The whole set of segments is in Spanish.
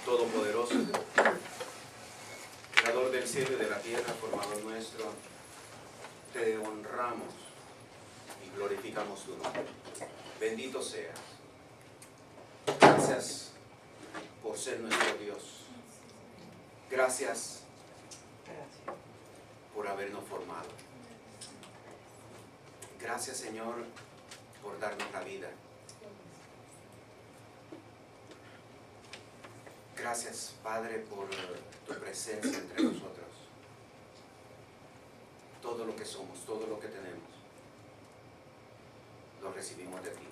Todopoderoso, Creador del cielo y de la tierra, formador nuestro, te honramos y glorificamos tu nombre. Bendito seas. Gracias por ser nuestro Dios. Gracias por habernos formado. Gracias, Señor, por darnos la vida. Gracias, Padre, por tu presencia entre nosotros. Todo lo que somos, todo lo que tenemos, lo recibimos de ti.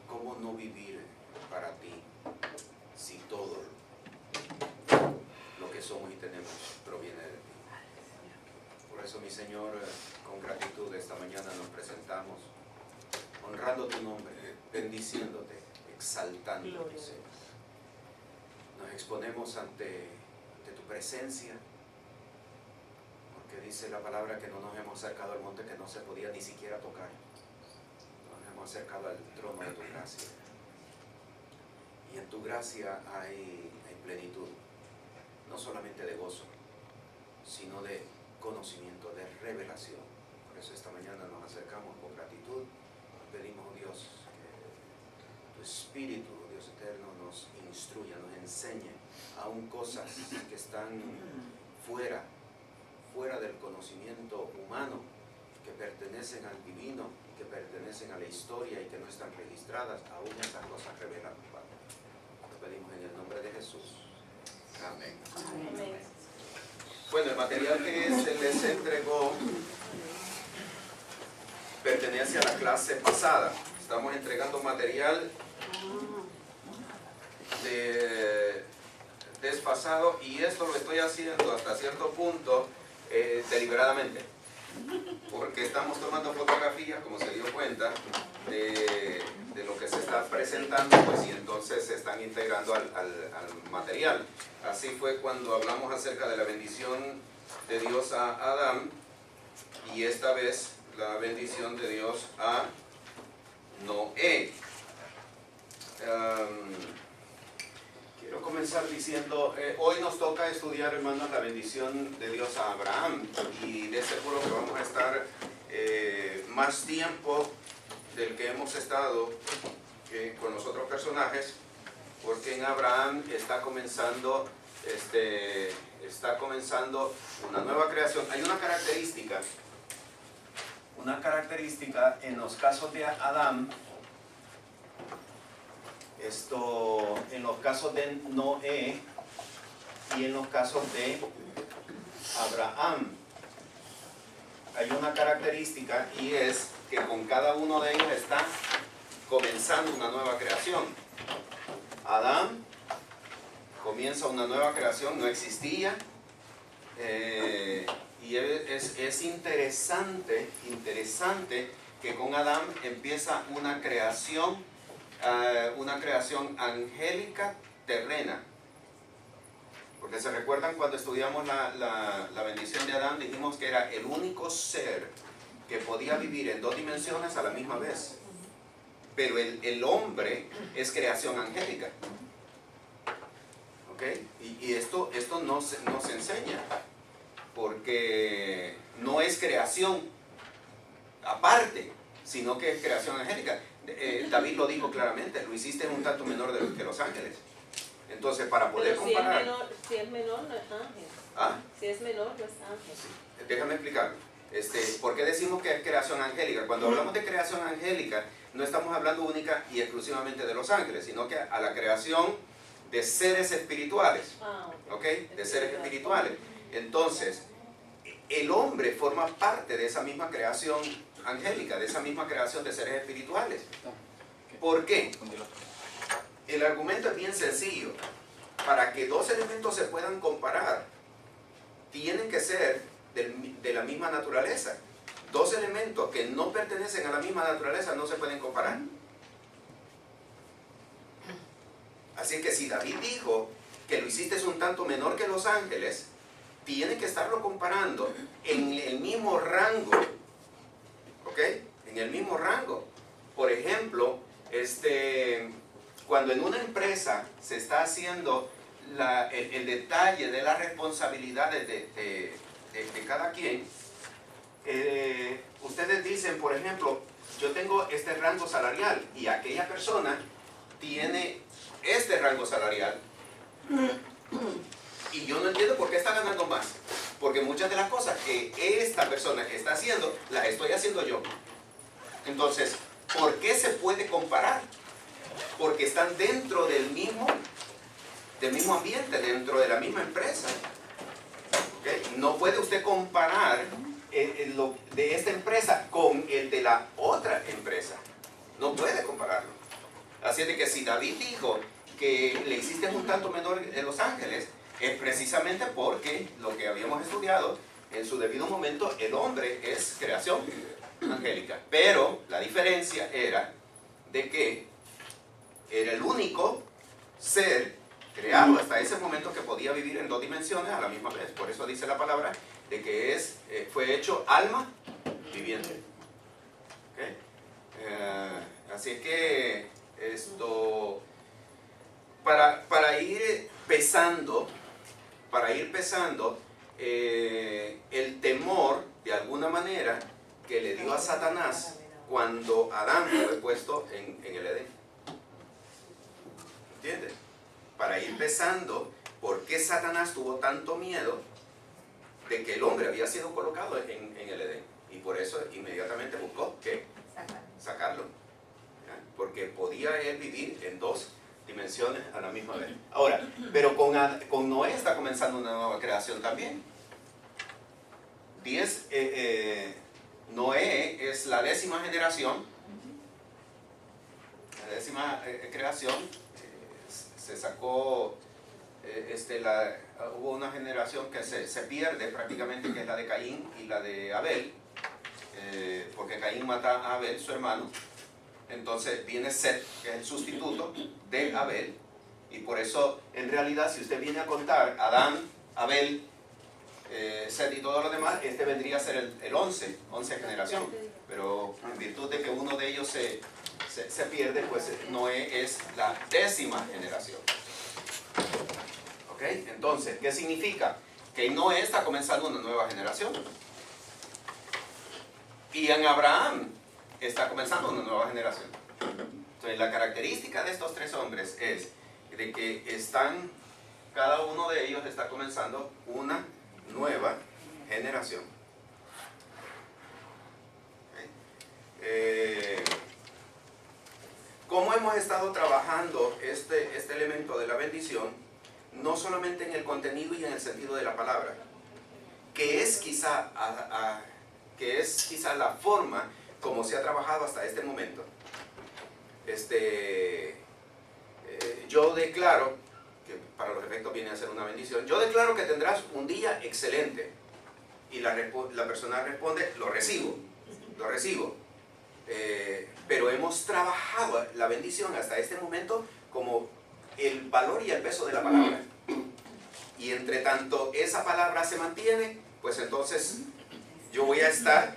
¿Cómo no vivir para ti si todo lo que somos y tenemos proviene de ti? Por eso, mi Señor, con gratitud esta mañana nos presentamos, honrando tu nombre, bendiciéndote, exaltándote, Señor. Nos exponemos ante tu presencia, porque dice la palabra que no nos hemos acercado al monte que no se podía ni siquiera tocar. Nos hemos acercado al trono de tu gracia. Y en tu gracia hay plenitud, no solamente de gozo, sino de conocimiento, de revelación. Por eso esta mañana nos acercamos con gratitud. Pedimos, Dios, que tu Espíritu, Dios eterno, nos instruya, nos enseñe aún cosas que están fuera del conocimiento humano, que pertenecen al divino, que pertenecen a la historia y que no están registradas. Aún esas cosas revelan, Padre. Lo pedimos en el nombre de Jesús. Amén. Amén. Bueno, el material que se les entregó pertenece a la clase pasada. Estamos entregando material desfasado, y esto lo estoy haciendo hasta cierto punto deliberadamente, porque estamos tomando fotografías, como se dio cuenta, de lo que se está presentando, pues, y entonces se están integrando al material. Así fue cuando hablamos acerca de la bendición de Dios a Adán, y esta vez la bendición de Dios a Noé. Quiero comenzar diciendo, hoy nos toca estudiar, hermanos, la bendición de Dios a Abraham, y de seguro que vamos a estar más tiempo del que hemos estado con los otros personajes, porque en Abraham está comenzando una nueva creación. Hay una característica en los casos de Adán, en los casos de Noé y en los casos de Abraham. Hay una característica, y es que con cada uno de ellos está comenzando una nueva creación. Adán comienza una nueva creación, no existía, y es interesante que con Adán empieza una creación angélica terrena. Porque se recuerdan cuando estudiamos la bendición de Adán, dijimos que era el único ser que podía vivir en dos dimensiones a la misma vez. Pero el hombre es creación angélica. ¿Ok? Y esto no se enseña, porque no es creación aparte, sino que es creación angélica. David lo dijo claramente, lo hiciste un tanto menor que los ángeles. Entonces, para poder comparar... Si es menor, no es ángel. ¿Ah? Si es menor, no es ángel. Sí. Déjame explicar. ¿Por qué decimos que es creación angélica? Cuando hablamos de creación angélica, no estamos hablando única y exclusivamente de los ángeles, sino que a la creación de seres espirituales. ¿Ok? De seres espirituales. Entonces, el hombre forma parte de esa misma creación angélica, de esa misma creación de seres espirituales. ¿Por qué? El argumento es bien sencillo. Para que dos elementos se puedan comparar, tienen que ser de la misma naturaleza. Dos elementos que no pertenecen a la misma naturaleza no se pueden comparar. Así que si David dijo que lo hiciste un tanto menor que los ángeles, tiene que estarlo comparando en el mismo rango. ¿Ok? En el mismo rango. Por ejemplo, cuando en una empresa se está haciendo el detalle de las responsabilidades de cada quien, ustedes dicen, por ejemplo, yo tengo este rango salarial y aquella persona tiene este rango salarial y yo no entiendo por qué está ganando más, porque muchas de las cosas que esta persona está haciendo, las estoy haciendo yo. Entonces, ¿por qué se puede comparar? Porque están dentro del mismo ambiente, dentro de la misma empresa. ¿Okay? No puede usted comparar lo de esta empresa con el de la otra empresa. No puede compararlo. Así es de que si David dijo que le hiciste un tanto menor en Los Ángeles, es precisamente porque lo que habíamos estudiado, en su debido momento, el hombre es creación angélica. Pero la diferencia era de que era el único ser creado hasta ese momento que podía vivir en dos dimensiones a la misma vez. Por eso dice la palabra de que fue hecho alma viviente. ¿Okay? Así es que esto, para ir pesando, el temor de alguna manera que le dio a Satanás cuando Adán fue puesto en el Edén. ¿Entiendes? Para ir pesando por qué Satanás tuvo tanto miedo de que el hombre había sido colocado en el Edén. Y por eso inmediatamente buscó ¿qué? Sacarlo. ¿Ya? Porque podía él vivir en dos dimensiones a la misma vez. Ahora, pero con Noé está comenzando una nueva creación también. Noé es la 10ª generación. La 10ª creación. Se sacó, hubo una generación que se pierde prácticamente, que es la de Caín y la de Abel, porque Caín mata a Abel, su hermano. Entonces viene Set, que es el sustituto de Abel, y por eso en realidad si usted viene a contar Adán, Abel, Set y todo lo demás, este vendría a ser el 11 generación, pero en virtud de que uno de ellos se pierde, pues Noé es la 10ª generación. ¿Ok? Entonces, ¿qué significa? Que Noé está comenzando una nueva generación. Y en Abraham está comenzando una nueva generación. Entonces, la característica de estos tres hombres es de que cada uno de ellos está comenzando una nueva generación. ¿Okay? ¿Cómo hemos estado trabajando este elemento de la bendición? No solamente en el contenido y en el sentido de la palabra, que es quizá la forma como se ha trabajado hasta este momento. Yo declaro, que para los efectos viene a ser una bendición, yo declaro que tendrás un día excelente. Y la persona responde, lo recibo. Pero hemos trabajado la bendición hasta este momento como el valor y el peso de la palabra. Y entre tanto esa palabra se mantiene, pues entonces voy a ser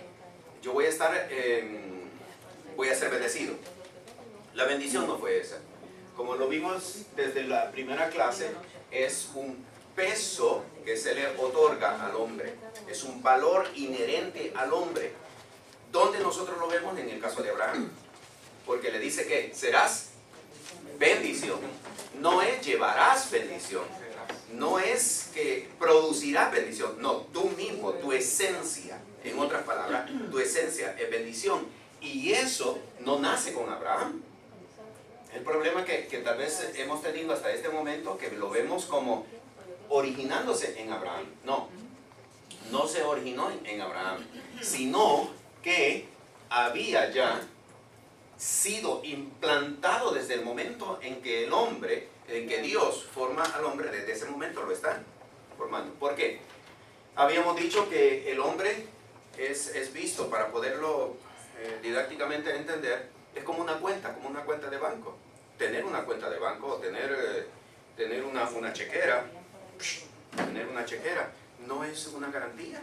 bendecido. La bendición no fue esa. Como lo vimos desde la primera clase, es un peso que se le otorga al hombre. Es un valor inherente al hombre. ¿Dónde nosotros lo vemos? En el caso de Abraham. Porque le dice que serás bendición. No es llevarás bendición. No es que producirás bendición. No, tú mismo, tu esencia. En otras palabras, tu esencia es bendición. Y eso no nace con Abraham. El problema que tal vez hemos tenido hasta este momento, que lo vemos como originándose en Abraham. No se originó en Abraham, sino que había ya sido implantado desde el momento en que Dios forma al hombre, desde ese momento lo está formando. ¿Por qué? Habíamos dicho que el hombre es visto, para poderlo didácticamente entender, es como una cuenta de banco. Tener una cuenta de banco, tener una chequera, no es una garantía.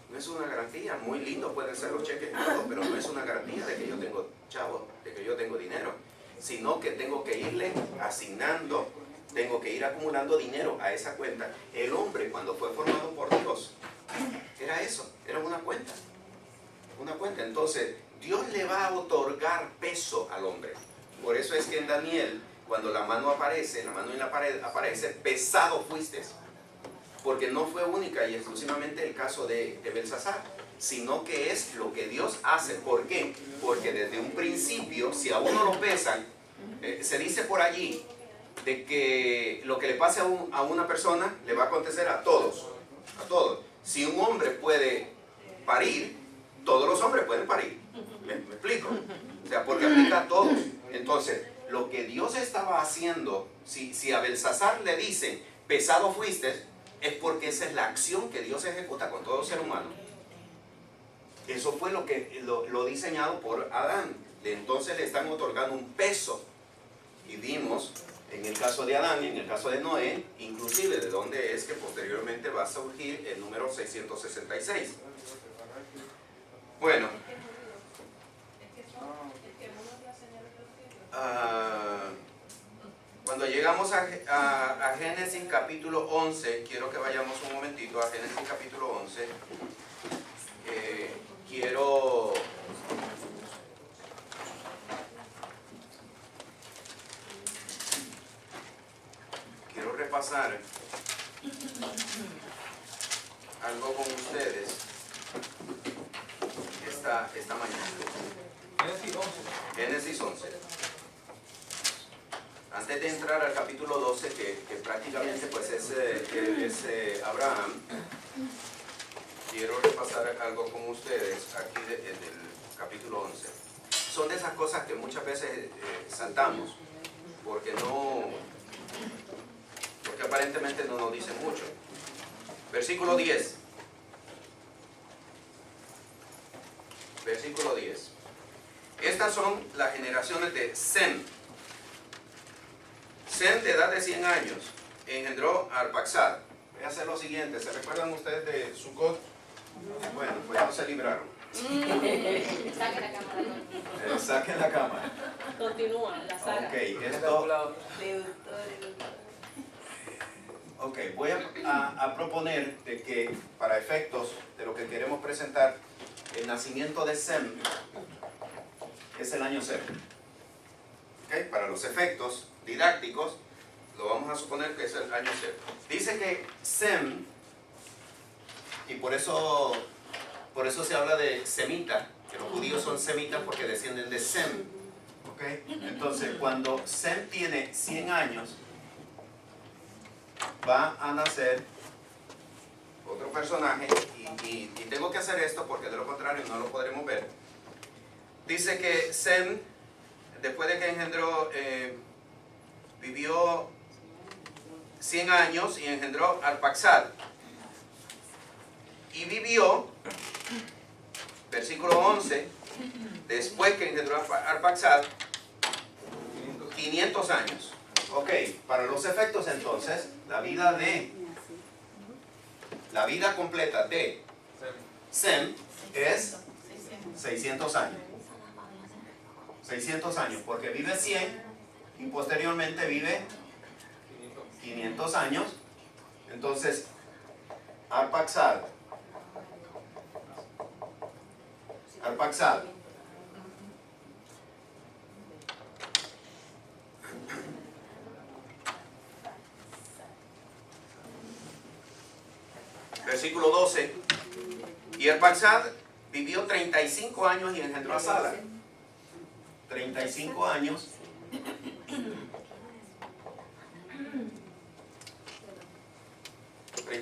No es una garantía. Muy lindo pueden ser los cheques y todo, pero no es una garantía de que yo tengo chavos, de que yo tengo dinero. sino que tengo que irle asignando, tengo que ir acumulando dinero a esa cuenta. El hombre, cuando fue formado por Dios, era eso, era una cuenta. Una cuenta. Entonces, Dios le va a otorgar peso al hombre. Por eso es que en Daniel, cuando la mano aparece, la mano en la pared aparece, pesado fuiste. Porque no fue única y exclusivamente el caso de Belsasar, sino que es lo que Dios hace. ¿Por qué? Porque desde un principio, si a uno lo pesan, se dice por allí de que lo que le pase a una persona le va a acontecer a todos. A todos. Si un hombre puede parir, todos los hombres pueden parir. ¿Me explico? O sea, porque aplica a todos. Entonces, lo que Dios estaba haciendo, si a Belsasar le dicen, pesado fuiste, es porque esa es la acción que Dios ejecuta con todo ser humano. Eso fue lo diseñado por Adán. Entonces le están otorgando un peso. Y vimos en el caso de Adán, en el caso de Noé, inclusive de dónde es que posteriormente va a surgir el número 666. Bueno. Cuando llegamos a Génesis capítulo 11, quiero que vayamos un momentito a Génesis capítulo 11. Quiero repasar algo con ustedes esta mañana. Génesis 11. Antes de entrar al capítulo 12, que prácticamente pues es Abraham, quiero repasar algo con ustedes aquí en el capítulo 11. Son de esas cosas que muchas veces saltamos, porque aparentemente no nos dicen mucho. Versículo 10. Versículo 10. Estas son las generaciones de Sem. Sem, de edad de 100 años, engendró a Arpaxad. Voy a hacer lo siguiente. ¿Se recuerdan ustedes de Sucot? Bueno, pues no se libraron. Saquen la cámara. Saquen la cámara. Continúa, la saga. Ok, voy a proponer de que para efectos de lo que queremos presentar, el nacimiento de Sem es el año 0. Okay, para los efectos didácticos, lo vamos a suponer que es el año 0. Dice que Sem, y por eso se habla de semita, que los judíos son semitas porque descienden de Sem. Okay, entonces cuando Sem tiene 100 años, va a nacer otro personaje, y tengo que hacer esto porque de lo contrario no lo podremos ver. Dice que Sem, después de que engendró, vivió 100 años y engendró a Arpaxad. Y vivió, versículo 11, después que engendró a Arpaxad, 500 años. Ok, para los efectos entonces, la vida completa de Sem es 600 años. 600 años, porque vive 100 y posteriormente vive 500 años. Entonces, Arpaxad. Versículo 12. Y Arpaxad vivió 35 años y engendró a Sala. 35 años. Y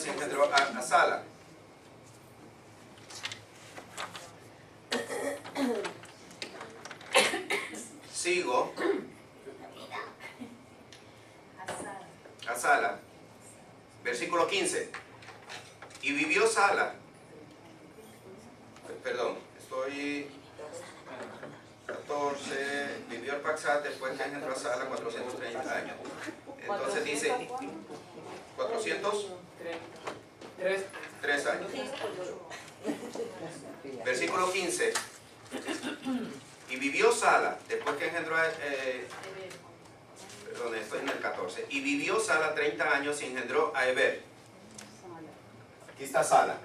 engendró a Sala. Sigo. A Sala. Versículo 15. Y vivió Sala. Perdón, estoy 14. Vivió Arpaxad después que engendró a Sala 430 años. Entonces dice 403 años. Versículo 15. Y vivió Sala, después que engendró perdón, estoy en el 14. Y vivió Sala 30 años y engendró a Eber. Aquí está Sala.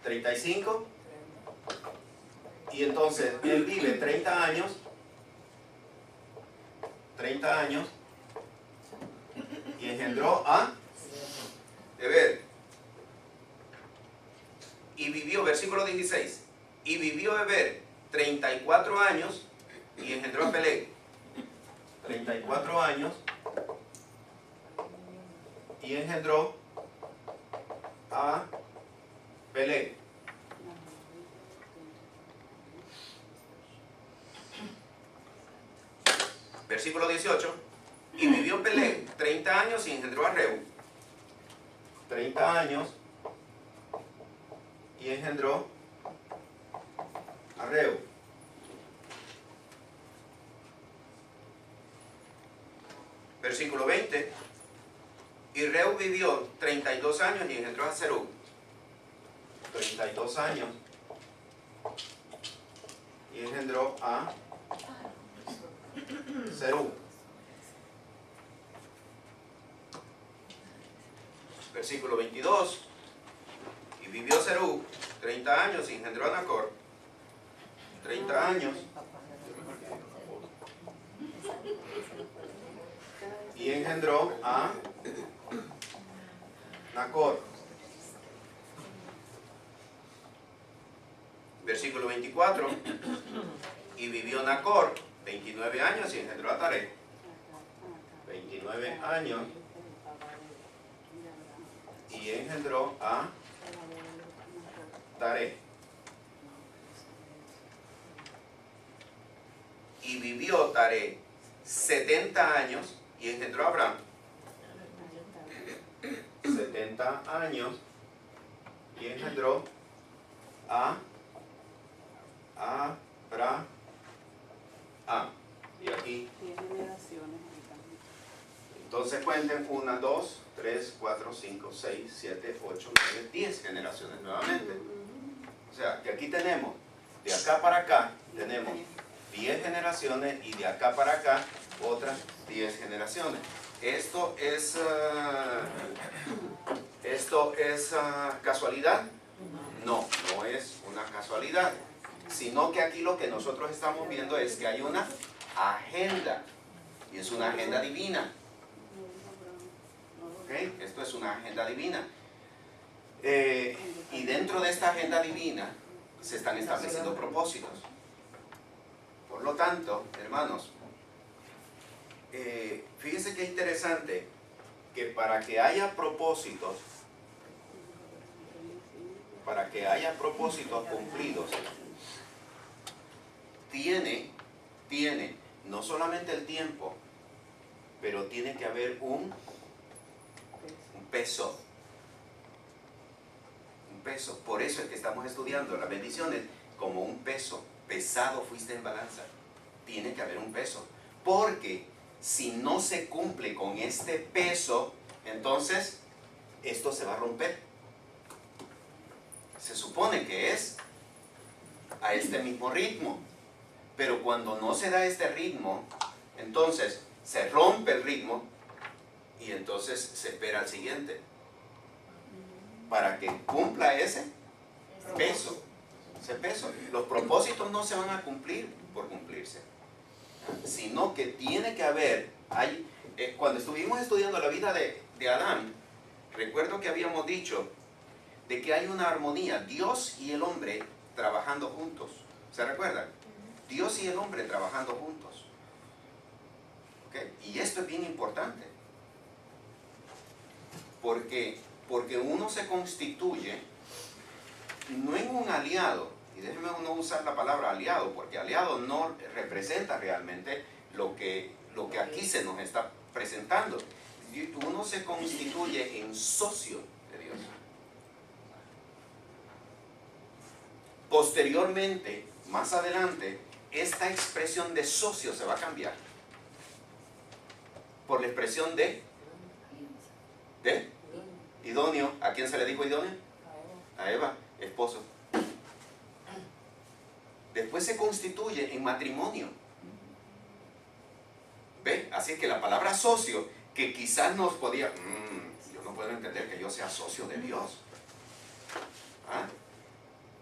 35. Y entonces él vive 30 años. 30 años. Y engendró a Eber. Y vivió, versículo 16. Y vivió Eber 34 años y engendró a Peleg. 34 años y engendró a Peleg. Versículo 18. Y vivió Peleg 30 años y engendró a Reu. 30 años y engendró a Reu. Versículo 20. Y Reu vivió 32 años y engendró a Serug. 32 años y engendró a Serug. Versículo 22. Y vivió Serug 30 años y engendró a Nacor. 30 años. Y engendró a Nacor. Versículo 24. Y vivió Nacor 29 años y engendró a Taré. 29 años. Y engendró a Taré. Y vivió Taré 70 años y engendró a Abraham. 70 años y engendró a Abraham. Y aquí. Entonces cuenten 1, 2, 3, 4, 5, 6, 7, 8, 9, 10 generaciones nuevamente. O sea, que aquí tenemos, de acá para acá, tenemos 10 generaciones y de acá para acá otras 10 generaciones. ¿Esto es casualidad? No, no es una casualidad, sino que aquí lo que nosotros estamos viendo es que hay una agenda, y es una agenda divina. ¿Okay? Esto es una agenda divina. Y dentro de esta agenda divina se están estableciendo propósitos. Por lo tanto, hermanos, fíjense que es interesante que para que haya propósitos cumplidos, tiene no solamente el tiempo, pero tiene que haber un peso. Un peso. Por eso es que estamos estudiando las bendiciones como un peso. Pesado fuiste en balanza. Tiene que haber un peso. Porque si no se cumple con este peso, entonces esto se va a romper. Se supone que es a este mismo ritmo. Pero cuando no se da este ritmo, entonces se rompe el ritmo y entonces se espera al siguiente. Para que cumpla ese peso. Ese peso. Los propósitos no se van a cumplir por cumplirse, sino que tiene que haber, cuando estuvimos estudiando la vida de Adán, recuerdo que habíamos dicho de que hay una armonía, Dios y el hombre trabajando juntos. ¿Se recuerdan? Dios y el hombre trabajando juntos. ¿Okay? Y esto es bien importante, porque uno se constituye no en un aliado, y déjeme no usar la palabra aliado, porque aliado no representa realmente lo que aquí se nos está presentando. Uno se constituye en socio de Dios. Posteriormente, más adelante, esta expresión de socio se va a cambiar por la expresión de idóneo. ¿A quién se le dijo idóneo? A Eva, esposo. después se constituye en matrimonio. ¿Ve? Así que la palabra socio, que quizás nos podía, yo no puedo entender que yo sea socio de Dios. ¿Ah?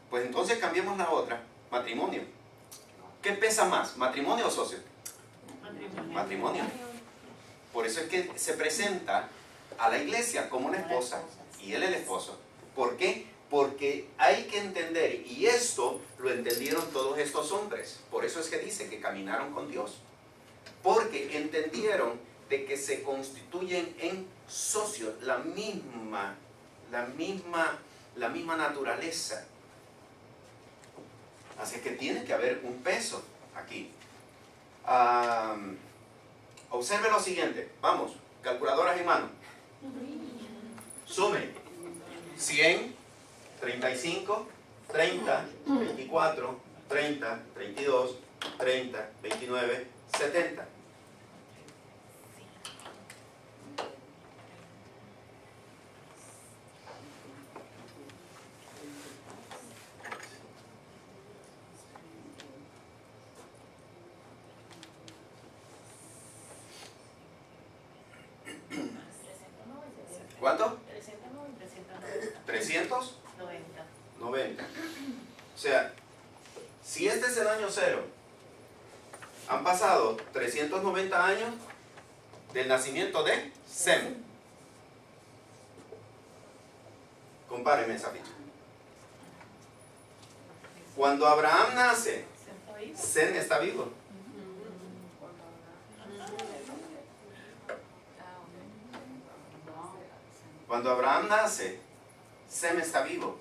Pues entonces cambiemos la otra, matrimonio. ¿Qué pesa más, matrimonio o socio? Matrimonio. Por eso es que se presenta a la iglesia como una esposa y él el esposo. ¿Por qué? Porque hay que entender, y esto lo entendieron todos estos hombres. Por eso es que dice que caminaron con Dios. Porque entendieron de que se constituyen en socios, la misma naturaleza. Así que tiene que haber un peso aquí. Observe lo siguiente. Vamos, calculadoras en mano. Sume. 100, 35, 30, 24, 30, 32, 30, 29, 70. ¿Cuánto? 390. O sea, si este es el año cero, han pasado 390 años del nacimiento de Sem. Compárenme esa ficha. Cuando Abraham nace, Sem está vivo. Cuando Abraham nace, Sem está vivo.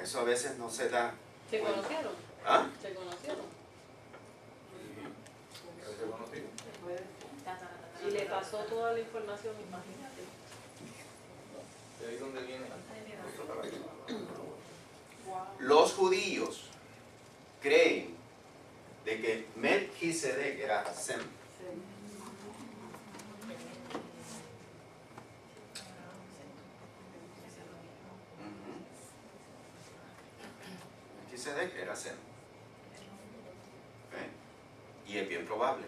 Eso a veces no se da. ¿Se conocieron? ¿Ah? ¿Se conocieron? Y le pasó toda la información, imagínate. ¿De ahí dónde viene? Los judíos creen de que Melquisedec era Sem. Melquisedec era Sem. Y es bien probable.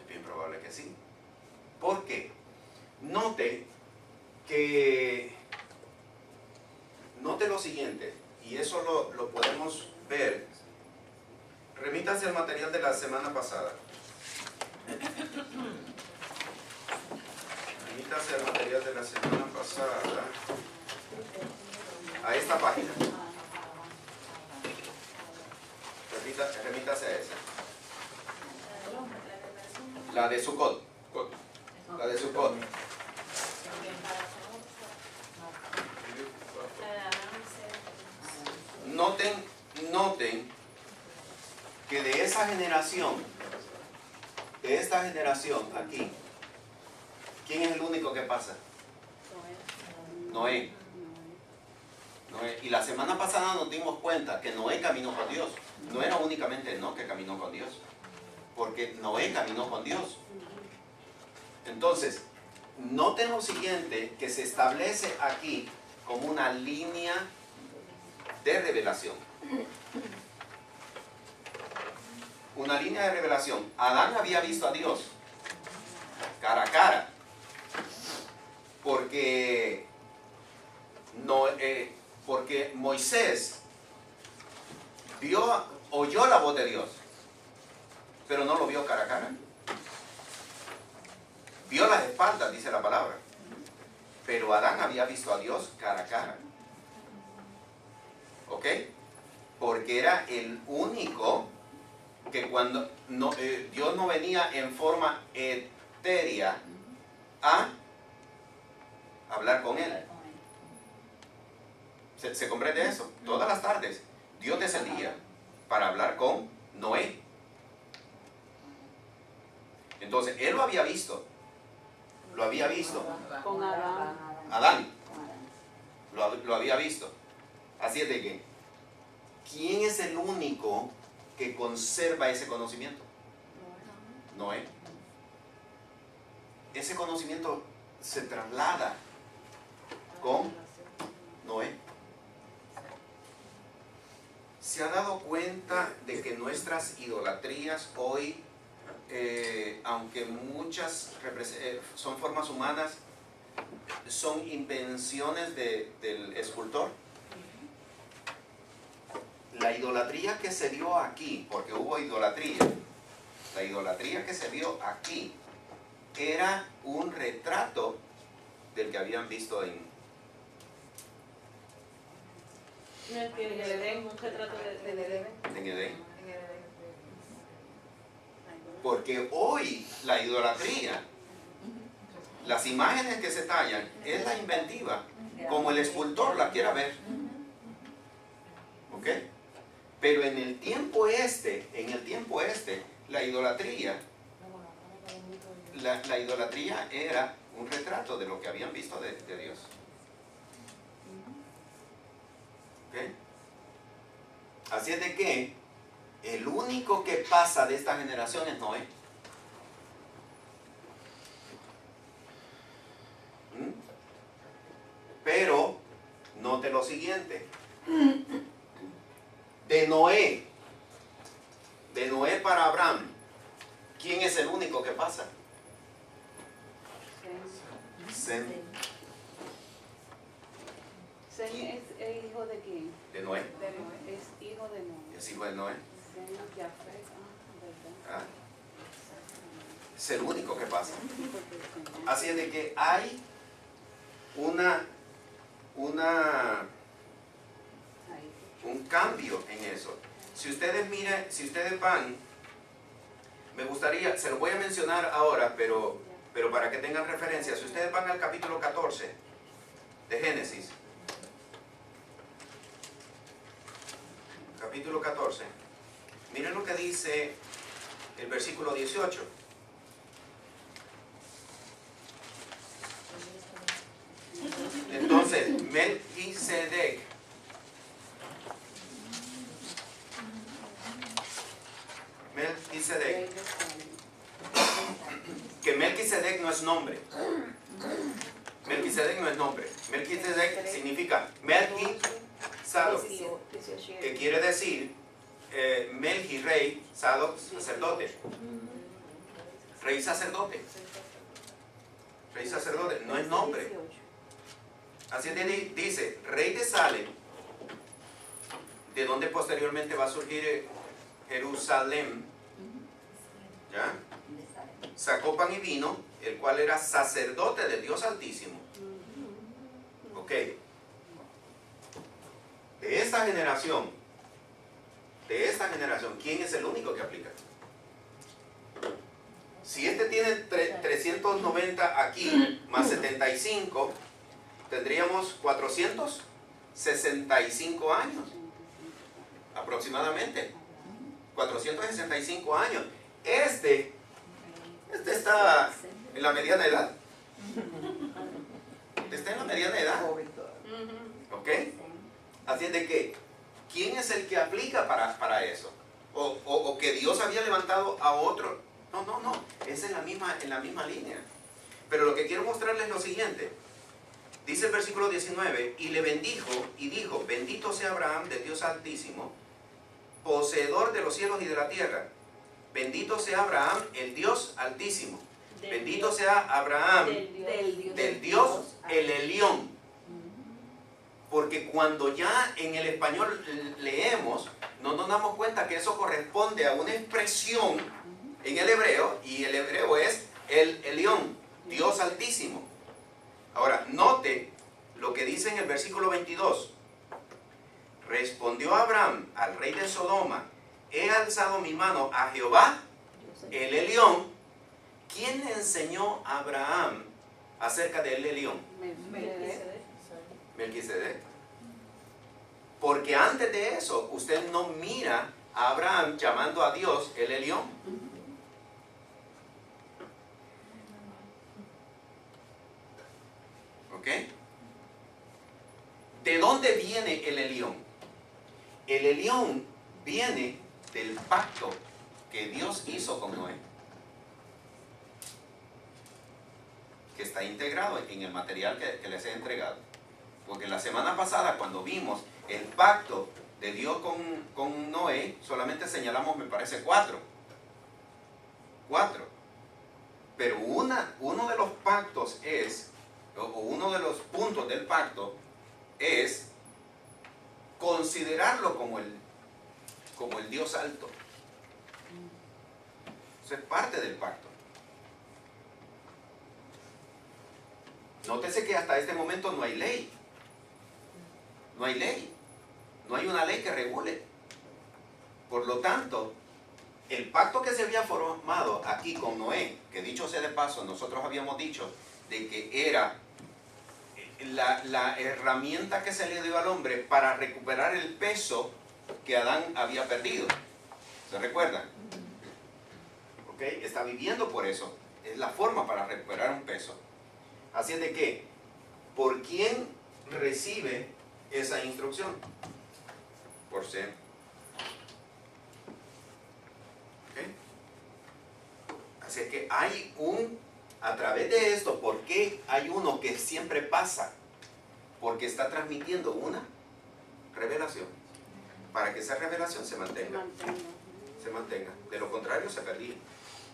Es bien probable que sí. ¿Por qué? Note lo siguiente, y eso lo podemos ver. Remítanse al material de la semana pasada. Remítanse al material de la semana pasada. A esta página. Remítase a esa. La de Sukkot. La de Sukkot. Noten que de esa generación, de esta generación aquí, ¿quién es el único que pasa? Noé. Y la semana pasada nos dimos cuenta que Noé caminó con Dios. No era únicamente no que caminó con Dios, porque Noé caminó con Dios. Entonces, noten lo siguiente, que se establece aquí como una línea de revelación. Una línea de revelación. Adán había visto a Dios cara a cara, porque Moisés oyó la voz de Dios, pero no lo vio cara a cara. Vio las espaldas, dice la palabra, pero Adán había visto a Dios cara a cara. ¿Ok? Porque era el único que cuando Dios no venía en forma etérea a hablar con él. ¿Se comprende eso? Todas las tardes Dios descendía para hablar con Noé. Entonces, él lo había visto. Lo había visto. Con Adán. Adán. Lo había visto. Así es de que, ¿quién es el único que conserva ese conocimiento? Noé. Ese conocimiento se traslada con Noé. ¿Se ha dado cuenta de que nuestras idolatrías hoy, aunque muchas son formas humanas, son invenciones del escultor? La idolatría que se vio aquí, porque hubo idolatría, la idolatría que se vio aquí era un retrato del que habían visto en Edén, un retrato de Edén. Edén. Porque hoy la idolatría, las imágenes que se tallan, es la inventiva, como el escultor la quiera ver. ¿Ok? Pero en el tiempo este, la idolatría era un retrato de lo que habían visto de Dios. ¿Ok? Así es de que el único que pasa de esta generación es Noé. Pero note lo siguiente. De Noé para Abraham, ¿quién es el único que pasa? Sem. Sem es el hijo de quién? De Noé. Es hijo de Noé. Es hijo de Noé. Sem, Jafet, ¿verdad? Ah, es el único que pasa. Así es de que hay un cambio en eso. Si ustedes miran, si ustedes van, me gustaría, se lo voy a mencionar ahora, pero para que tengan referencia, si ustedes van al capítulo 14 de Génesis, capítulo 14, miren lo que dice el versículo 18. Entonces, Melquisedec, que Melquisedec no es nombre. Melquisedec no es nombre. Melquisedec significa Melquisedec, que quiere decir Melqui, rey, Sadoc, sacerdote. Rey sacerdote. Rey sacerdote, no es nombre. Así dice, rey de Salem, de donde posteriormente va a surgir Jerusalén. ¿Ya? Sacó pan y vino, el cual era sacerdote del Dios Altísimo. Ok. De esta generación, ¿quién es el único que aplica? Si este tiene 390 aquí, más 75, tendríamos 465 años, aproximadamente. 465 años. Este está en la mediana edad. Está en la mediana edad. ¿Ok? Así es de que, ¿quién es el que aplica para eso? O que Dios había levantado a otro. No. Es en la misma línea. Pero lo que quiero mostrarles es lo siguiente. Dice el versículo 19, y le bendijo y dijo, bendito sea Abraham de Dios Altísimo, poseedor de los cielos y de la tierra. Bendito sea Abraham, el Dios Altísimo. Bendito sea Abraham, del Dios el Elión. Porque cuando ya en el español leemos, no nos damos cuenta que eso corresponde a una expresión en el hebreo, y el hebreo es el Elión, Dios Altísimo. Ahora, note lo que dice en el versículo 22. Respondió Abraham al rey de Sodoma, he alzado mi mano a Jehová, el Elión. ¿Quién le enseñó a Abraham acerca del Elión? Melquisedec. Porque antes de eso, usted no mira a Abraham llamando a Dios el Elión. ¿Ok? ¿De dónde viene el Elión? El Elión viene del pacto que Dios hizo con Noé, que está integrado en el material que les he entregado. Porque la semana pasada cuando vimos el pacto de Dios con Noé, solamente señalamos, me parece, 4. Pero uno de los pactos es, o uno de los puntos del pacto es considerarlo como el Dios alto. Eso es parte del pacto. Nótese que hasta este momento no hay ley. No hay ley. No hay una ley que regule. Por lo tanto, el pacto que se había formado aquí con Noé, que dicho sea de paso, nosotros habíamos dicho de que era la herramienta que se le dio al hombre para recuperar el peso que Adán había perdido. ¿Se recuerdan? ¿Ok? Está viviendo por eso. Es la forma para recuperar un peso. Así es de que, ¿por quién recibe esa instrucción? Por Sem. ¿Ok? Así es que hay a través de esto, ¿por qué hay uno que siempre pasa? Porque está transmitiendo una revelación. Para que esa revelación se mantenga. De lo contrario se perdía.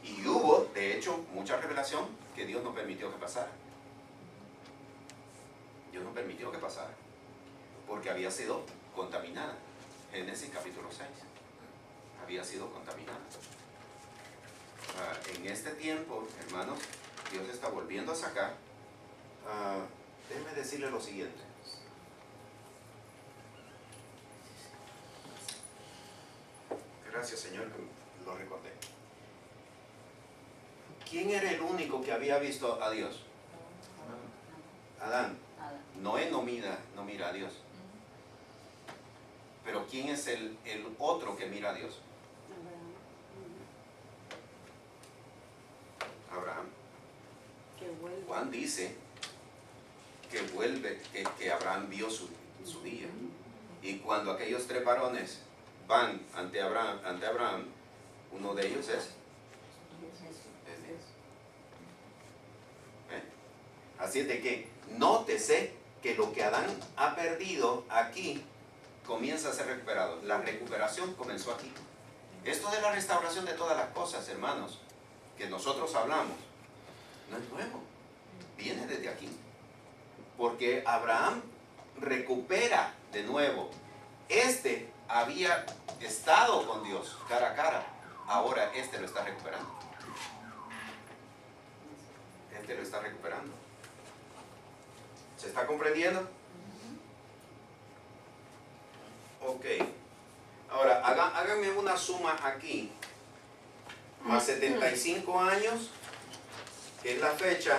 Y hubo, de hecho, mucha revelación que Dios no permitió que pasara. Dios no permitió que pasara. Porque había sido contaminada. Génesis capítulo 6. Había sido contaminada. En este tiempo, hermanos, Dios está volviendo a sacar. Déjenme decirle lo siguiente. Gracias, Señor, que lo recordé. ¿Quién era el único que había visto a Dios? Adán. Noé no mira a Dios. Pero ¿quién es el otro que mira a Dios? Abraham. Juan dice que vuelve, que Abraham vio su día. Y cuando aquellos 3 varones van ante Abraham, uno de ellos es Dios. Así es de que nótese que lo que Adán ha perdido aquí comienza a ser recuperado. La recuperación comenzó aquí. Esto de la restauración de todas las cosas, hermanos, que nosotros hablamos, no es nuevo. Viene desde aquí. Porque Abraham recupera de nuevo. Había estado con Dios cara a cara. Ahora lo está recuperando. Lo está recuperando. ¿Se está comprendiendo? Ok. Ahora, háganme una suma aquí. Más 75 años, que es la fecha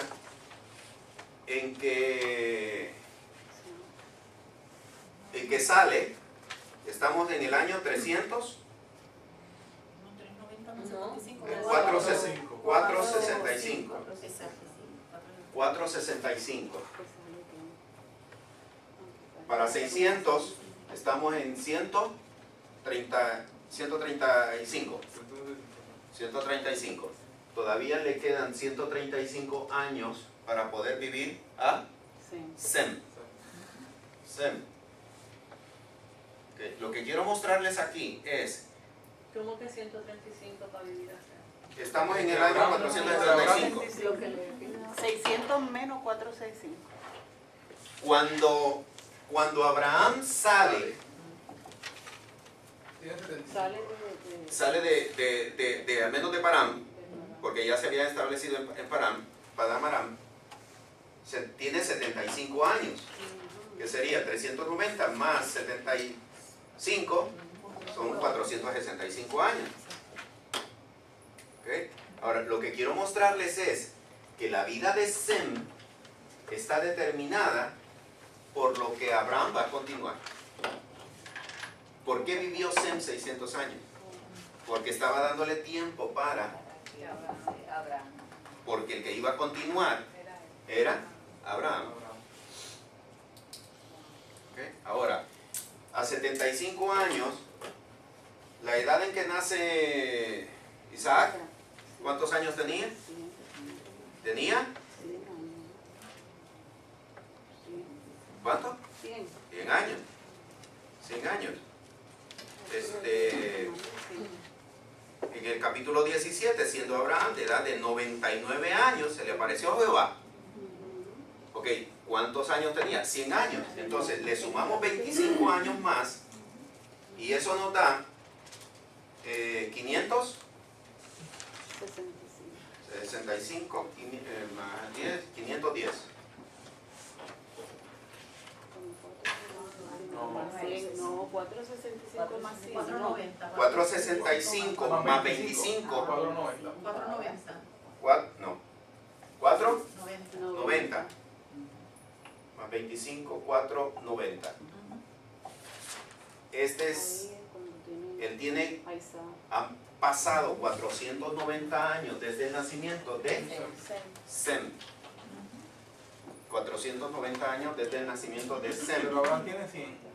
en que sale. Estamos en el año 300. 465. 465. Para 600 estamos en 135. 135. Todavía le quedan 135 años para poder vivir a Sem. Okay. Lo que quiero mostrarles aquí es... ¿Cómo que 135 para vivir a Sem? Estamos en el año 475. 600 menos 465. Cuando Abraham sale de al menos de Param, porque ya se había establecido en Padam Aram, tiene 75 años, que sería 390 más 75, son 465 años. ¿Okay? Ahora, lo que quiero mostrarles es que la vida de Sem está determinada por lo que Abraham va a continuar. ¿Por qué vivió Sem 600 años? Porque estaba dándole tiempo para... Porque el que iba a continuar era Abraham. ¿Okay? Ahora, a 75 años, la edad en que nace Isaac, ¿cuántos años tenía? ¿Tenía? ¿Cuánto? 100. 100 años. 100 años. En el capítulo 17, siendo Abraham de edad de 99 años, se le apareció a Jehová. Ok, ¿cuántos años tenía? 100 años. Entonces le sumamos 25 años más y eso nos da 500. 65 más 10, 510. No, 465 más 100. 490. 465 más 25. 490. 490. 490 más 25, 490. Este es, él tiene, han pasado 490 años desde el nacimiento de Sem. 490 años desde el nacimiento de Sem. Pero Abraham tiene 100.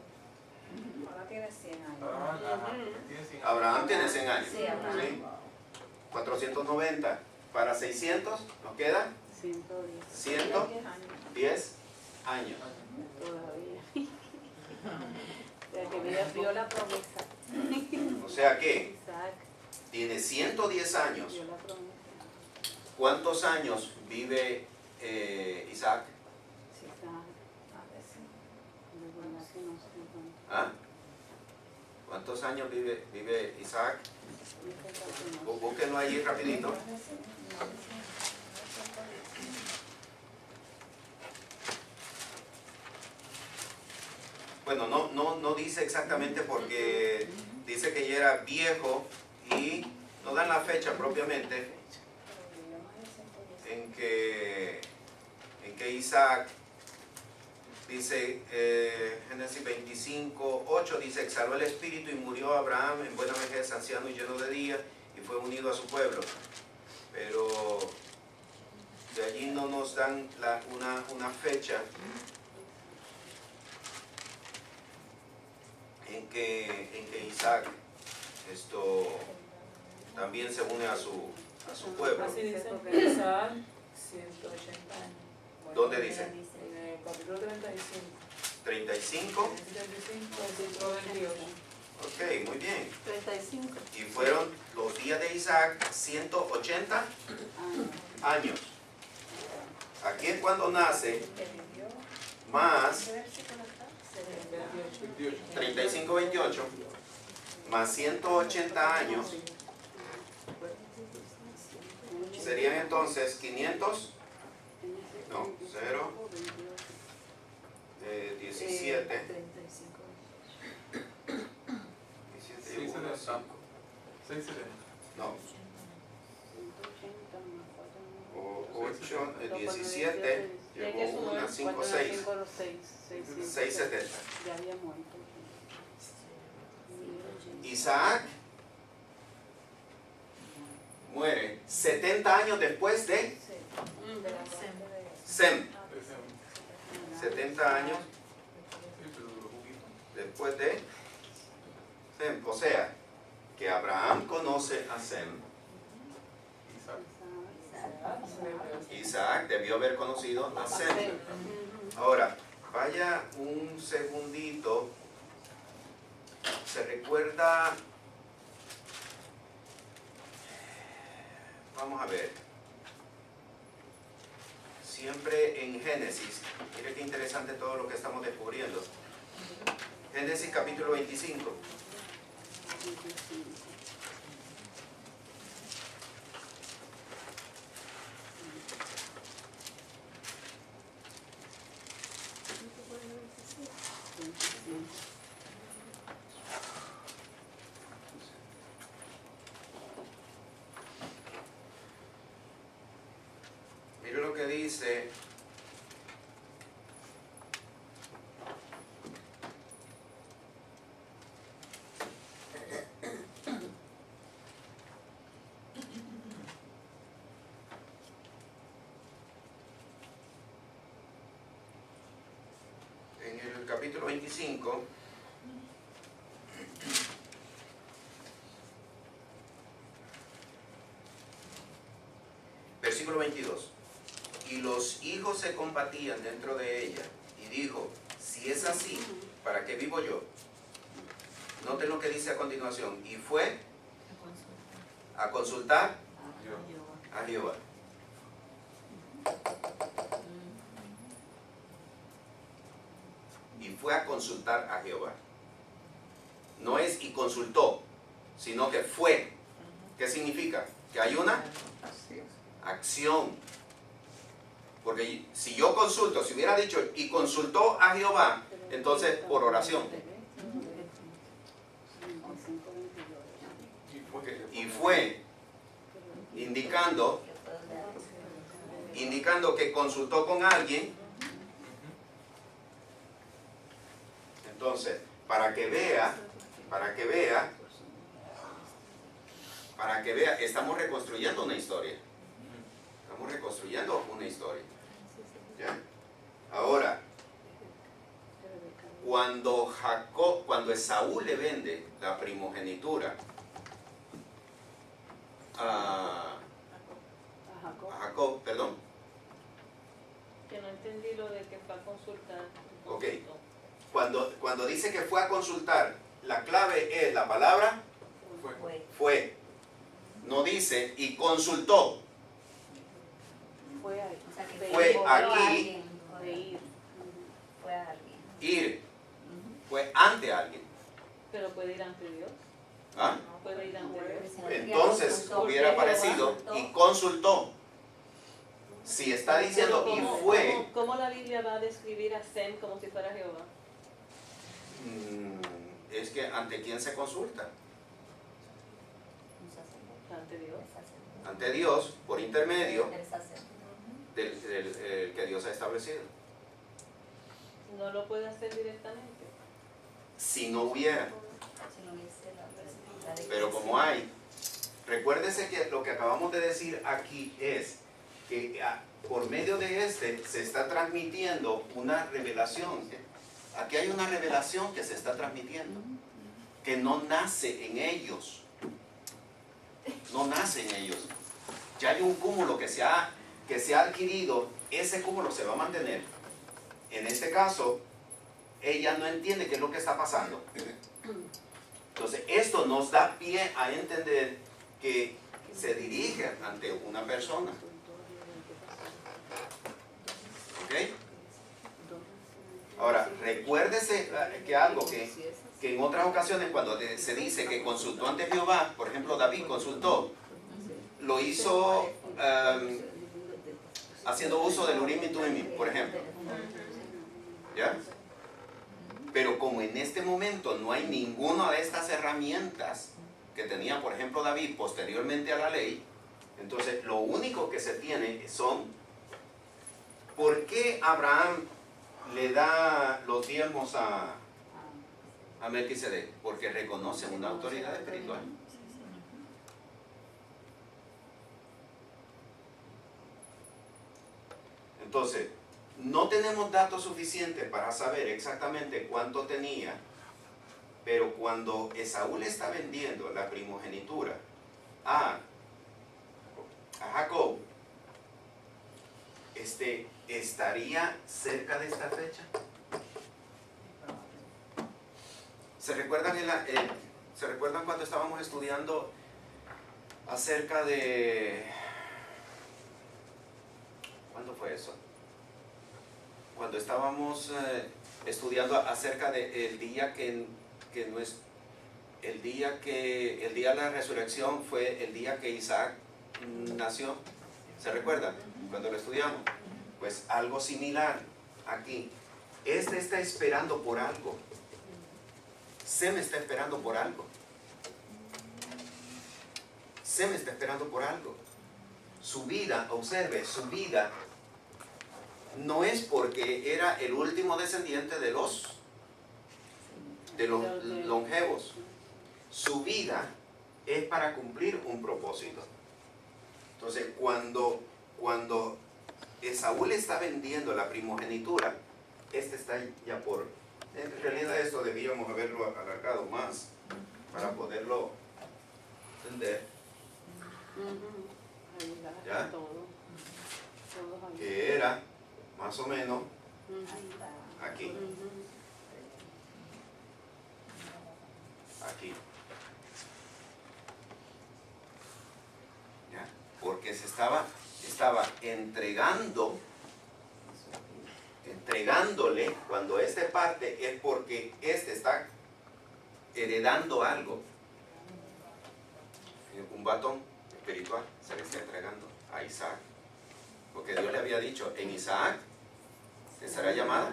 Ahora tiene 100 años. Tiene 100. Abraham tiene 100 años. Sí, Abraham. ¿Sí? 490 para 600 nos queda 110 años. Todavía. Ya que ella vio la promesa. O sea que Isaac tiene 110 años. vio la promesa. ¿Cuántos años vive Isaac? Isaac, de verdad que no sé cuánto. ¿Ah? ¿Cuántos años vive Isaac? Búsquenlo ahí rapidito. Bueno, no dice exactamente porque dice que ya era viejo y no dan la fecha propiamente en que Isaac dice, Génesis 25, 8 dice, exhaló el espíritu y murió Abraham en buena vejez, anciano y lleno de días, y fue unido a su pueblo. Pero de allí no nos dan una fecha en que Isaac también se une a su pueblo. Así dice Isaac, 180 años. ¿Dónde dice? En el capítulo 35. 35. 35, versículo 28. Ok, muy bien. 35 Y fueron los días de Isaac 180 años. Aquí es cuando nace más 35, 28 más 180 años. Serían entonces 500, no, 0, 17, 17 y 1, 5, 670. no, 8, 17, llevo 1, 5, 6, 670. Ya había muerto. Isaac muere 70 años después de Sem. 70 años después de Sem. O sea, que Abraham conoce a Sem. Isaac debió haber conocido a Sem. Ahora, vaya un segundito. ¿Se recuerda? Vamos a ver. Siempre en Génesis, mire qué interesante todo lo que estamos descubriendo. Génesis capítulo 25. Mire lo que dice. En el capítulo 25. Versículo 22. Y los hijos se combatían dentro de ella, y dijo, si si es así, ¿para qué vivo yo? Noten lo que dice a continuación. Y fue a consultar a Jehová. Y fue a consultar a Jehová. No es y consultó, sino que fue. ¿Qué significa? Que hay una acción. Porque si yo consulto, si hubiera dicho y consultó a Jehová, entonces por oración. Y fue indicando que consultó con alguien. Entonces, para que vea, estamos reconstruyendo una historia. Estamos reconstruyendo una historia. ¿Ya? Ahora, cuando Esaú le vende la primogenitura a Jacob, perdón. Que no entendí lo de que fue a consultar. Ok. Cuando dice que fue a consultar, la clave es la palabra fue. No dice y consultó. Fue ahí. O sea, que Fue movió aquí. a alguien. De ir. Fue a alguien. Ir. Fue ante alguien. Pero puede ir ante Dios. ¿Ah? Puede ir ante Dios. Entonces hubiera aparecido y consultó. Si está diciendo y fue, ¿Cómo la Biblia va a describir a Sem como si fuera Jehová? es que ante quién se consulta. Ante Dios. Ante Dios, por intermedio El sacerdote. del que Dios ha establecido. No lo puede hacer directamente. Si no hubiera, Si no hubiese la pero como hay, recuérdese que lo que acabamos de decir aquí es que por medio de se está transmitiendo una revelación. Aquí hay una revelación que se está transmitiendo, que no nace en ellos. No nace en ellos. Ya hay un cúmulo que se ha adquirido, ese cúmulo se va a mantener. En este caso, ella no entiende qué es lo que está pasando. Entonces, esto nos da pie a entender que se dirige ante una persona. ¿Ok? Ahora, recuérdese que algo que en otras ocasiones cuando se dice que consultó ante Jehová, por ejemplo David consultó, lo hizo haciendo uso del Urim y Tumim, por ejemplo. ¿Ya? Pero como en este momento no hay ninguna de estas herramientas que tenía, por ejemplo, David posteriormente a la ley, entonces lo único que se tiene son, ¿por qué Abraham le da los diezmos a Melquisedec? Porque reconoce una autoridad espiritual. Entonces, no tenemos datos suficientes para saber exactamente cuánto tenía, pero cuando Esaú le está vendiendo la primogenitura a Jacob, ¿estaría cerca de esta fecha? ¿Se recuerdan, ¿se recuerdan cuando estábamos estudiando acerca de... ¿Cuándo fue eso? Cuando estábamos estudiando acerca del día que no es... El día de la resurrección fue el día que Isaac nació. ¿Se recuerdan? Cuando lo estudiamos. Pues algo similar aquí. Está esperando por algo. Sem está esperando por algo. Sem está esperando por algo. Su vida, observe, su vida no es porque era el último descendiente de los longevos. Su vida es para cumplir un propósito. Entonces, cuando Esaú le está vendiendo la primogenitura, está ya por... En realidad esto debíamos haberlo alargado más para poderlo entender. ¿Ya? Que era más o menos aquí. aquí. ¿Ya? Porque se estaba entregándole, cuando este parte es porque este está heredando algo. Un batón espiritual se le está entregando a Isaac. Porque Dios le había dicho, en Isaac te será llamada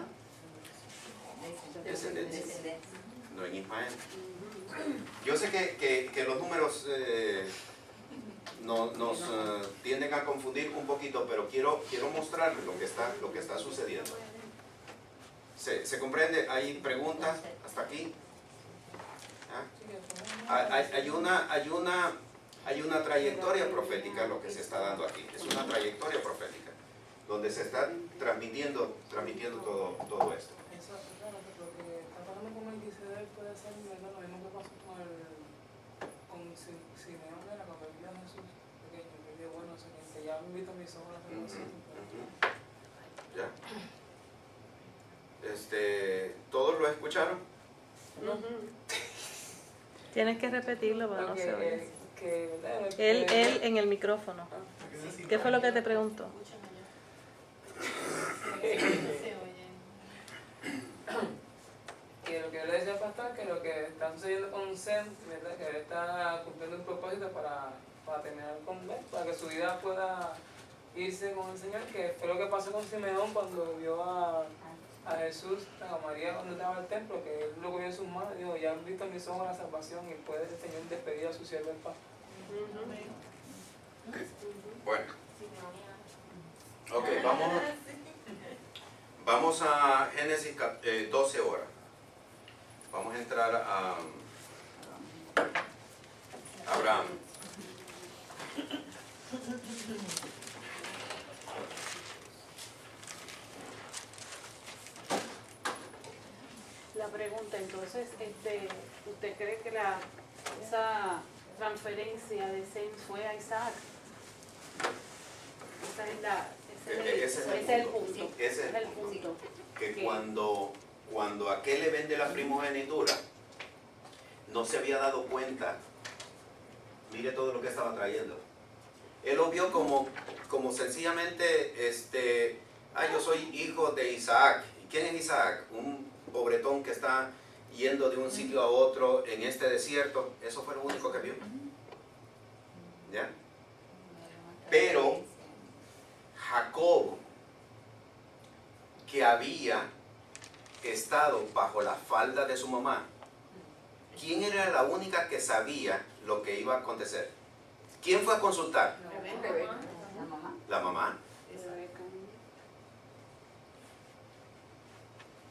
descendencia, no en Ismael. Yo sé que los números nos tienden a confundir un poquito, pero quiero mostrarles lo que está sucediendo. ¿Se comprende? ¿Hay preguntas hasta aquí? ¿Ah? Hay una trayectoria profética lo que se está dando aquí. Es una trayectoria profética donde se está transmitiendo todo esto. Eso, claro, lo que está pasando con Melquisedec puede ser lo mismo que pasó con Simeón, era cuando vio a Jesús pequeño, que dijo, bueno, que ya me invito a mis ojos a hacer ¿Ya? ¿Todos lo escucharon? Tienes que repetirlo para no se oye. Él en el micrófono. ¿Qué fue lo que te preguntó? Que lo que yo le decía al pastor, que lo que está sucediendo con Sem, ¿verdad? Que él está cumpliendo un propósito para terminar con él, para que su vida pueda irse con el Señor, que fue lo que pasó con Simeón cuando vio a Jesús, a María cuando estaba en el templo, que él lo cogió en sus manos y dijo, ya han visto mis ojos la salvación y puede el Señor despedir a su siervo en paz. Bueno. Ok, vamos a Génesis 12 ahora. Vamos a entrar a Abraham. La pregunta, entonces, ¿usted cree que esa transferencia de Sem fue a Isaac? Ese es el punto. Ese es el punto. Que cuando aquel le vende la primogenitura, no se había dado cuenta, mire todo lo que estaba trayendo. Él lo vio como sencillamente, yo soy hijo de Isaac. ¿Y quién es Isaac? Un pobretón que está yendo de un sitio a otro en este desierto. Eso fue lo único que vio. ¿Ya? Pero Jacob, que había estado bajo la falda de su mamá, ¿quién era la única que sabía lo que iba a acontecer? ¿Quién fue a consultar? La mamá.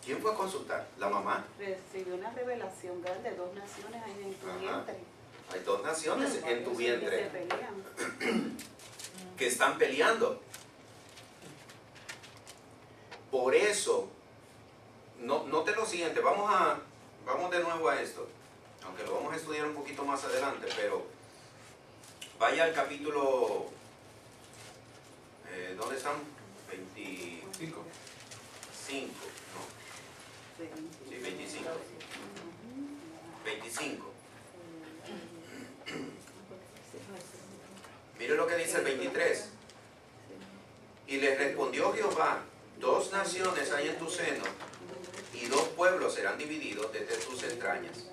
¿Quién fue a consultar? La mamá. Recibió una revelación grande, 2 naciones ahí en tu vientre. Hay 2 naciones en tu vientre Que se pelean. que están peleando. Por eso, note lo siguiente, vamos de nuevo a esto, aunque lo vamos a estudiar un poquito más adelante, pero vaya al capítulo, ¿dónde están? 25, ¿no? Sí, 25. 25. Mire lo que dice el 23. Y le respondió Jehová, 2 naciones hay en tu seno, y 2 pueblos serán divididos desde tus entrañas.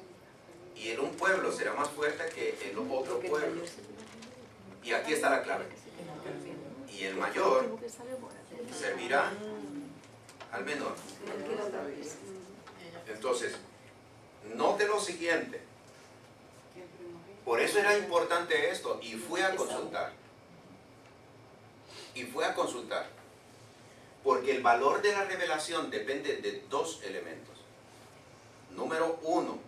Y el un pueblo será más fuerte que el otro pueblo. Y aquí está la clave. Y el mayor servirá al menor. Entonces, note lo siguiente. Por eso era importante esto. Y fue a consultar. Porque el valor de la revelación depende de 2 elementos. Número 1,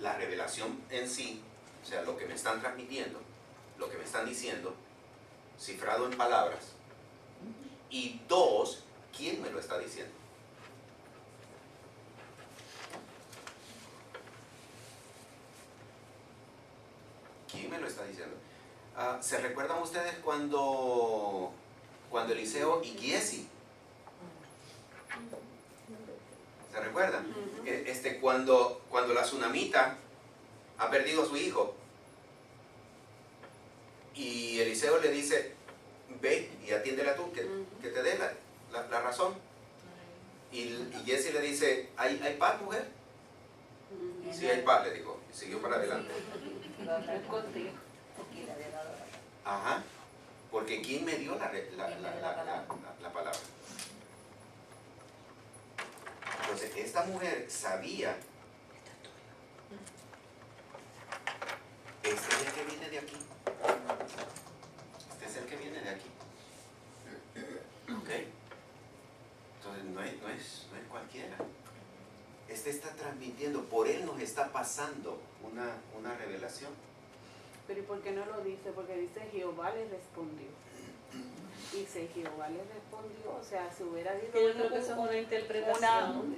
la revelación en sí, o sea, lo que me están transmitiendo, lo que me están diciendo, cifrado en palabras. Y 2, ¿quién me lo está diciendo? ¿Quién me lo está diciendo? ¿Se recuerdan ustedes cuando Eliseo y Giesi? ¿Se recuerdan? Cuando la tsunamita ha perdido a su hijo. Y Eliseo le dice, ve y atiéndela tú, que te dé la razón. Y Jesse le dice, ¿hay paz, mujer? Sí, hay paz, le dijo. Y siguió para adelante. Ajá. Porque ¿quién me dio la palabra? Entonces, esta mujer sabía, este es el que viene de aquí. Este es el que viene de aquí. ¿Ok? Entonces, no es cualquiera. Este está transmitiendo, por él nos está pasando una revelación. Pero ¿y por qué no lo dice? Porque dice Jehová le respondió. Y si Jehová le respondió, o sea, si hubiera habido Yo creo que eso es una interpretación.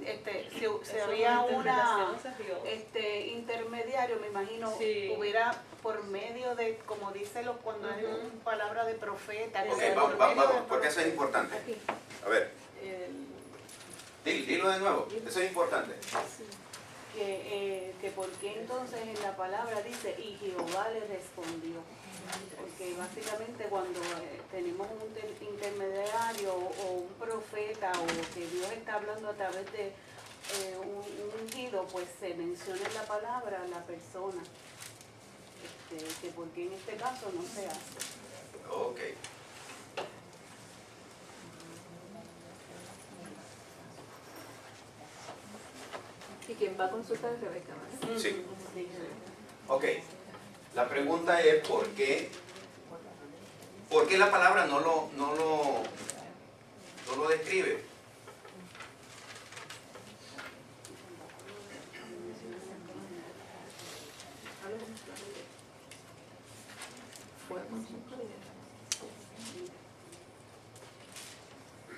si había una interpretación, intermediario, me imagino, Sí. hubiera por medio de, como dice como es una palabra de profeta. Ok, que por vamos, medio de porque eso es importante. Aquí. A ver, El- dilo de nuevo, eso es importante. que por qué entonces en la palabra dice y Jehová le respondió, porque básicamente cuando tenemos un intermediario o un profeta o que Dios está hablando a través de un ungido, pues se menciona en la palabra a la persona, que porque en este caso no se hace. Ok. ¿Y quién va a consultar a Rebeca más? Sí. Ok. La pregunta es ¿por qué la palabra no lo describe?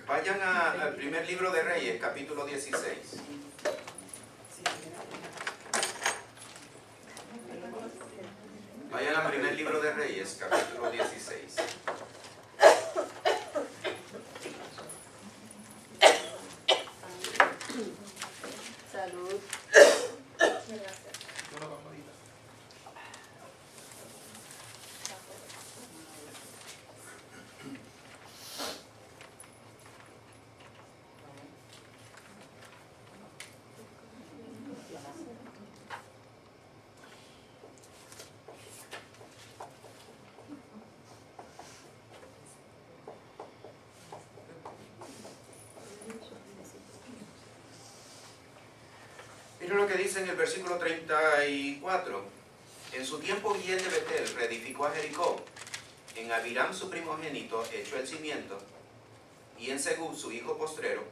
Vayan al primer libro de Reyes, capítulo 16. Vayan al primer libro de Reyes, capítulo 16. Salud. Una palmadita. Miren lo que dice en el versículo 34. En su tiempo Guillén de Betel reedificó a Jericó. En Abiram su primogénito echó el cimiento. Y en Segub su hijo postrero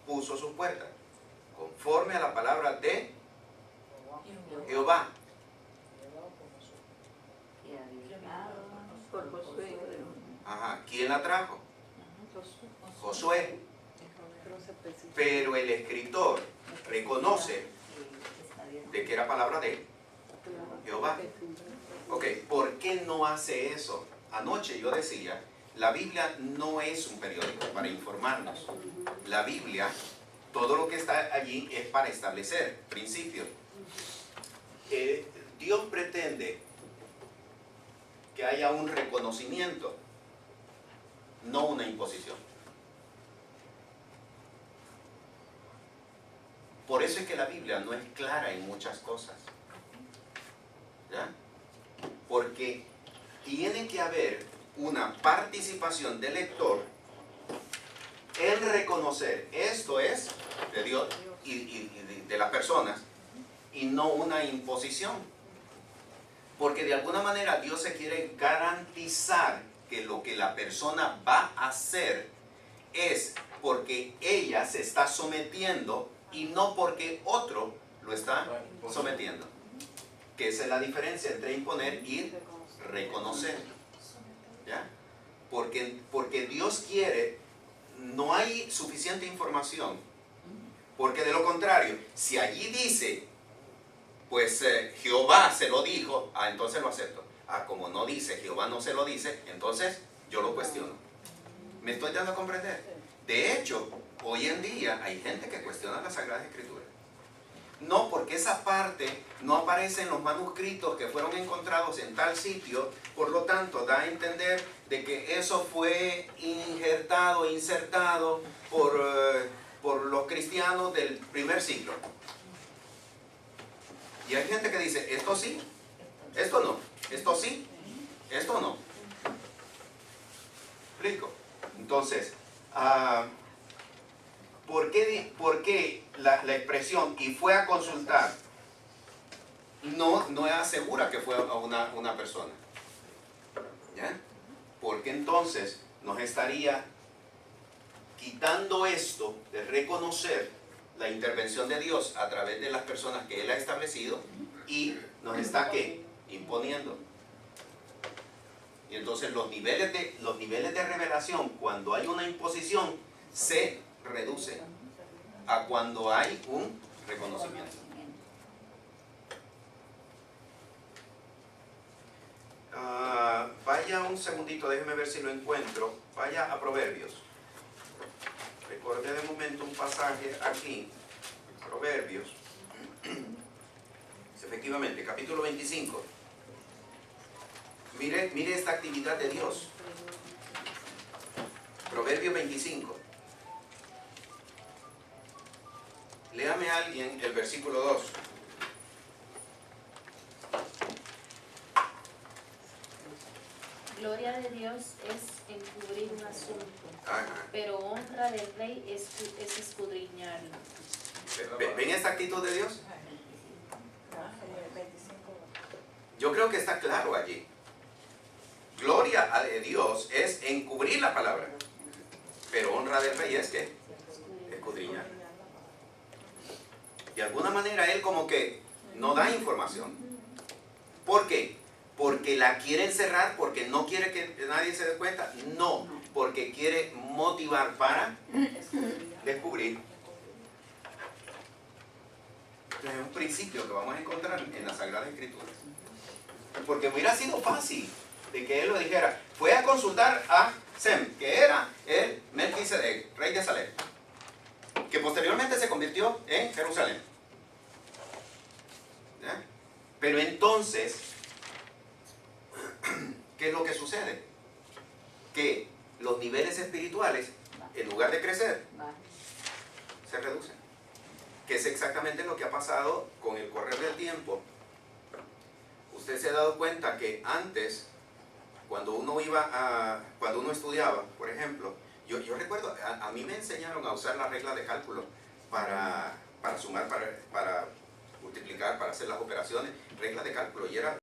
puso sus puertas. Conforme a la palabra de Jehová. Por Josué. Ajá. ¿Quién la trajo? Josué. Pero el escritor reconoce de que era palabra de Jehová. Ok, ¿por qué no hace eso? Anoche yo decía, la Biblia no es un periódico para informarnos. La Biblia, todo lo que está allí es para establecer principios. Dios pretende que haya un reconocimiento, no una imposición. Por eso es que la Biblia no es clara en muchas cosas. ¿Ya? Porque tiene que haber una participación del lector en reconocer esto es de Dios y de las personas y no una imposición. Porque de alguna manera Dios se quiere garantizar que lo que la persona va a hacer es porque ella se está sometiendo y no porque otro lo está sometiendo. Que esa es la diferencia entre imponer y reconocer. ¿Ya? Porque Dios quiere, no hay suficiente información. Porque de lo contrario, si allí dice, pues Jehová se lo dijo, entonces lo acepto. Como no dice, Jehová no se lo dice, entonces yo lo cuestiono. ¿Me estoy dando a comprender? De hecho, hoy en día hay gente que cuestiona la Sagrada Escritura. No, porque esa parte no aparece en los manuscritos que fueron encontrados en tal sitio, por lo tanto da a entender de que eso fue insertado por los cristianos del primer siglo. Y hay gente que dice, esto sí, esto no, esto sí, esto no. ¿Explico? Entonces, ¿por qué la expresión y fue a consultar no asegura que fue a una persona? ¿Ya? Porque entonces nos estaría quitando esto de reconocer la intervención de Dios a través de las personas que Él ha establecido y nos está ¿qué? Imponiendo. Y entonces los niveles de revelación, cuando hay una imposición, se reducen a cuando hay un reconocimiento. Vaya un segundito, déjeme ver si lo encuentro. Vaya a Proverbios. Recordé de momento un pasaje aquí, Proverbios. Efectivamente, capítulo 25. Mire esta actividad de Dios. Proverbios 25. Léame a alguien el versículo 2. Gloria de Dios es encubrir un asunto, Ajá. pero honra del rey es escudriñarlo. ¿Ven esta actitud de Dios? Yo creo que está claro allí. Gloria a Dios es encubrir la palabra, pero honra del rey es que escudriñar. De alguna manera él como que no da información. ¿Por qué? Porque la quiere encerrar, porque no quiere que nadie se dé cuenta. No, porque quiere motivar para descubrir. Es un principio que vamos a encontrar en la Sagrada Escritura. Porque hubiera sido fácil de que él lo dijera. Fue a consultar a Sem, que era el Melquisedec, rey de Salem, que posteriormente se convirtió en Jerusalén. ¿Ya? Pero entonces, ¿qué es lo que sucede? Que los niveles espirituales, en lugar de crecer, se reducen. Que es exactamente lo que ha pasado con el correr del tiempo. Usted se ha dado cuenta que antes, cuando uno estudiaba, por ejemplo, yo recuerdo, a mí me enseñaron a usar la regla de cálculo para sumar, para multiplicar, para hacer las operaciones, regla de cálculo, y era